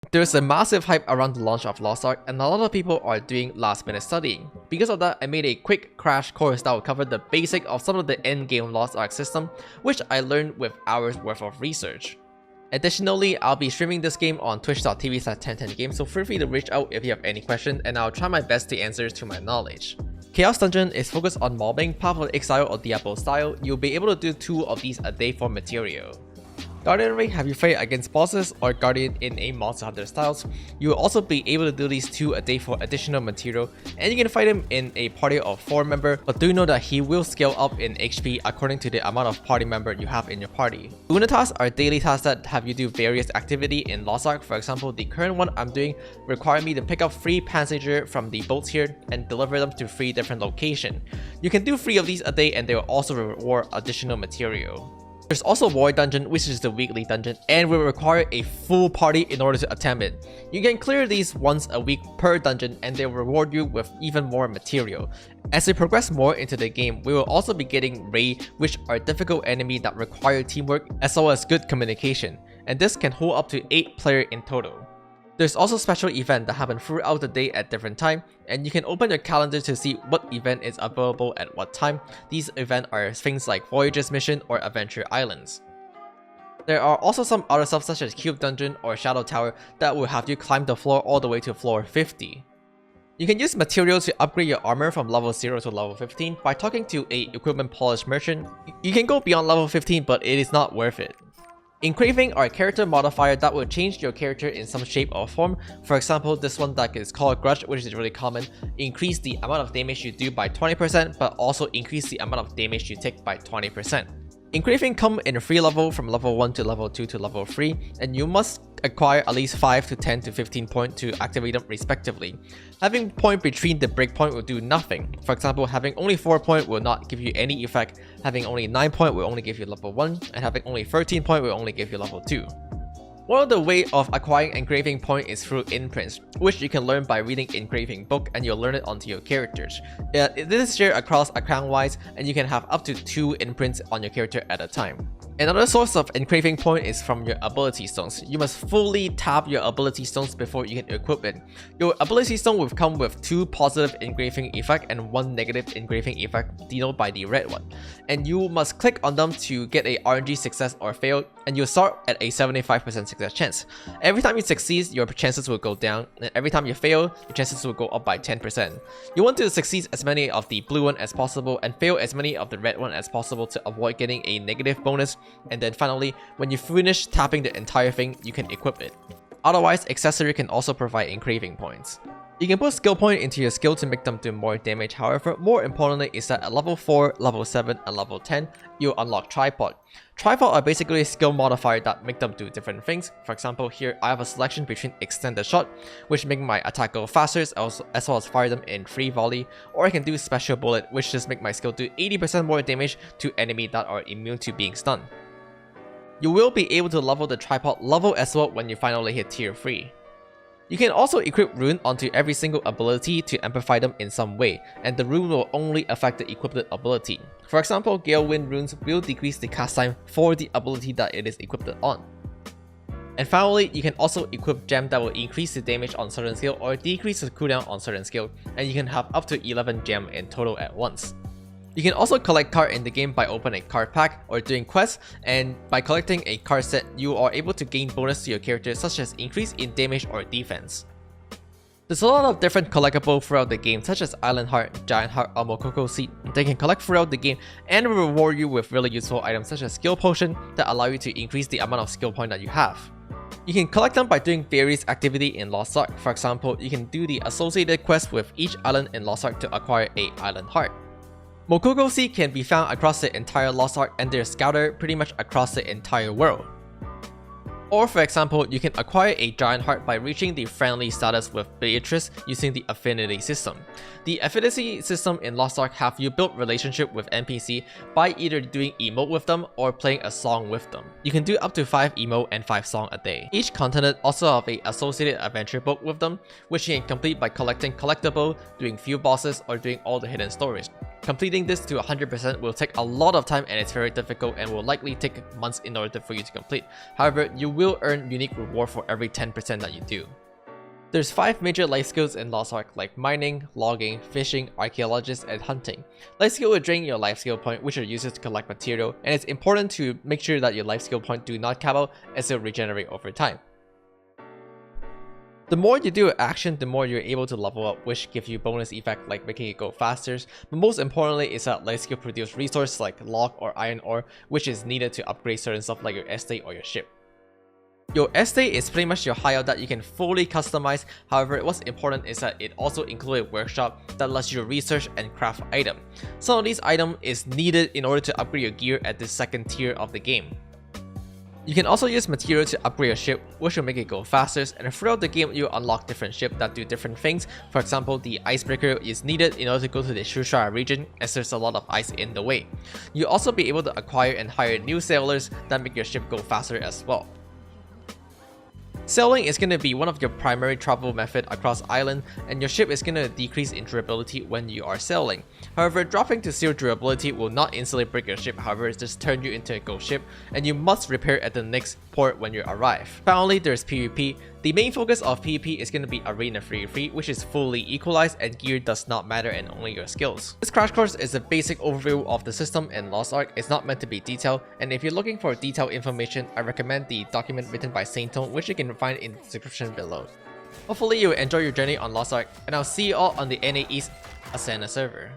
There's a massive hype around the launch of Lost Ark, and a lot of people are doing last minute studying. Because of that, I made a quick crash course that will cover the basic of some of the endgame Lost Ark system, which I learned with hours worth of research. Additionally, I'll be streaming this game on twitch.tv/Tenten, so feel free to reach out if you have any questions, and I'll try my best to answer to my knowledge. Chaos Dungeon is focused on mobbing, Path of Exile or Diablo style. You'll be able to do 2 of these a day for material. Guardianry have you fight against bosses or Guardian in a Monster Hunter styles. You will also be able to do these 2 a day for additional material, and you can fight him in a party of 4 member, but do know that he will scale up in HP according to the amount of party member you have in your party. Luna tasks are daily tasks that have you do various activity in Lost Ark. For example, the current one I'm doing require me to pick up 3 passenger from the boats here and deliver them to 3 different locations. You can do 3 of these a day and they will also reward additional material. There's also Void Dungeon, which is the weekly dungeon, and will require a full party in order to attempt it. You can clear these once a week per dungeon, and they will reward you with even more material. As we progress more into the game, we will also be getting Raid, which are difficult enemies that require teamwork as well as good communication, and this can hold up to 8 players in total. There's also special events that happen throughout the day at different times, and you can open your calendar to see what event is available at what time. These events are things like Voyager's Mission or Adventure Islands. There are also some other stuff such as Cube Dungeon or Shadow Tower that will have you climb the floor all the way to floor 50. You can use materials to upgrade your armor from level 0 to level 15 by talking to a equipment polish merchant. You can go beyond level 15, but it is not worth it. Engraving are a character modifier that will change your character in some shape or form. For example, this one that is called Grudge, which is really common, increase the amount of damage you do by 20%, but also increase the amount of damage you take by 20%. Engraving come in 3 levels from level 1 to level 2 to level 3, and you must acquire at least 5 to 10 to 15 points to activate them respectively. Having point between the breakpoint will do nothing. For example, having only 4 points will not give you any effect, having only 9 points will only give you level 1, and having only 13 points will only give you level 2. One of the way of acquiring engraving point is through imprints, which you can learn by reading engraving book, and you'll learn it onto your characters. This is shared across account wise, and you can have up to 2 imprints on your character at a time. Another source of engraving point is from your ability stones. You must fully tap your ability stones before you can equip it. Your ability stone will come with 2 positive engraving effect and 1 negative engraving effect denoted by the red one. And you must click on them to get a RNG success or fail, and you'll start at a 75% success chance. Every time you succeed, your chances will go down, and every time you fail, your chances will go up by 10%. You want to succeed as many of the blue one as possible and fail as many of the red one as possible to avoid getting a negative bonus. And then finally, when you finish tapping the entire thing, you can equip it. Otherwise, accessory can also provide engraving points. You can put skill point into your skill to make them do more damage. However, more importantly is that at level 4, level 7, and level 10, you unlock tripod. Tripod are basically skill modifier that make them do different things. For example, here I have a selection between extended shot, which make my attack go faster as well as fire them in free volley, or I can do special bullet, which just make my skill do 80% more damage to enemies that are immune to being stunned. You will be able to level the tripod level as well when you finally hit tier 3. You can also equip rune onto every single ability to amplify them in some way, and the rune will only affect the equipped ability. For example, Gale Wind runes will decrease the cast time for the ability that it is equipped on. And finally, you can also equip gem that will increase the damage on certain skill or decrease the cooldown on certain skill, and you can have up to 11 gem in total at once. You can also collect cards in the game by opening a card pack or doing quests, and by collecting a card set, you are able to gain bonus to your character such as increase in damage or defense. There's a lot of different collectibles throughout the game such as Island Heart, Giant Heart, or Mokoko Seed. They can collect throughout the game and will reward you with really useful items such as skill potion that allow you to increase the amount of skill point that you have. You can collect them by doing various activity in Lost Ark. For example, you can do the associated quest with each island in Lost Ark to acquire a Island Heart. Mokoko Seed can be found across the entire Lost Ark, and they're scattered pretty much across the entire world. Or for example, you can acquire a Giant Heart by reaching the friendly status with Beatrice using the affinity system. The affinity system in Lost Ark have you build relationship with NPC by either doing emote with them or playing a song with them. You can do up to 5 emote and 5 song a day. Each continent also have a associated adventure book with them, which you can complete by collecting collectible, doing few bosses, or doing all the hidden stories. Completing this to 100% will take a lot of time and it's very difficult and will likely take months in order for you to complete. However, you will earn unique reward for every 10% that you do. There's 5 major life skills in Lost Ark like mining, logging, fishing, archaeologist, and hunting. Life skill will drain your life skill point, which are used to collect material, and it's important to make sure that your life skill point do not cap out as they'll regenerate over time. The more you do an action, the more you're able to level up, which gives you bonus effect like making it go faster, but most importantly is that life skill produce resources like log or iron ore, which is needed to upgrade certain stuff like your estate or your ship. Your estate is pretty much your hideout that you can fully customize. However, what's important is that it also includes a workshop that lets you research and craft items. Some of these items is needed in order to upgrade your gear at the second tier of the game. You can also use material to upgrade your ship, which will make it go faster, and throughout the game you unlock different ships that do different things. For example, the icebreaker is needed in order to go to the Shushara region as there's a lot of ice in the way. You'll also be able to acquire and hire new sailors that make your ship go faster as well. Sailing is going to be one of your primary travel method across island, and your ship is going to decrease in durability when you are sailing. However, dropping to 0 durability will not instantly break your ship, however it just turn you into a ghost ship, and you must repair at the next port when you arrive. Finally, there's PvP. The main focus of PvP is going to be Arena Free, which is fully equalized and gear does not matter and only your skills. This crash course is a basic overview of the system in Lost Ark. It's not meant to be detailed, and if you're looking for detailed information, I recommend the document written by SAINTONE, which you can find in the description below. Hopefully you will enjoy your journey on Lost Ark, and I'll see you all on the NA East Asana server.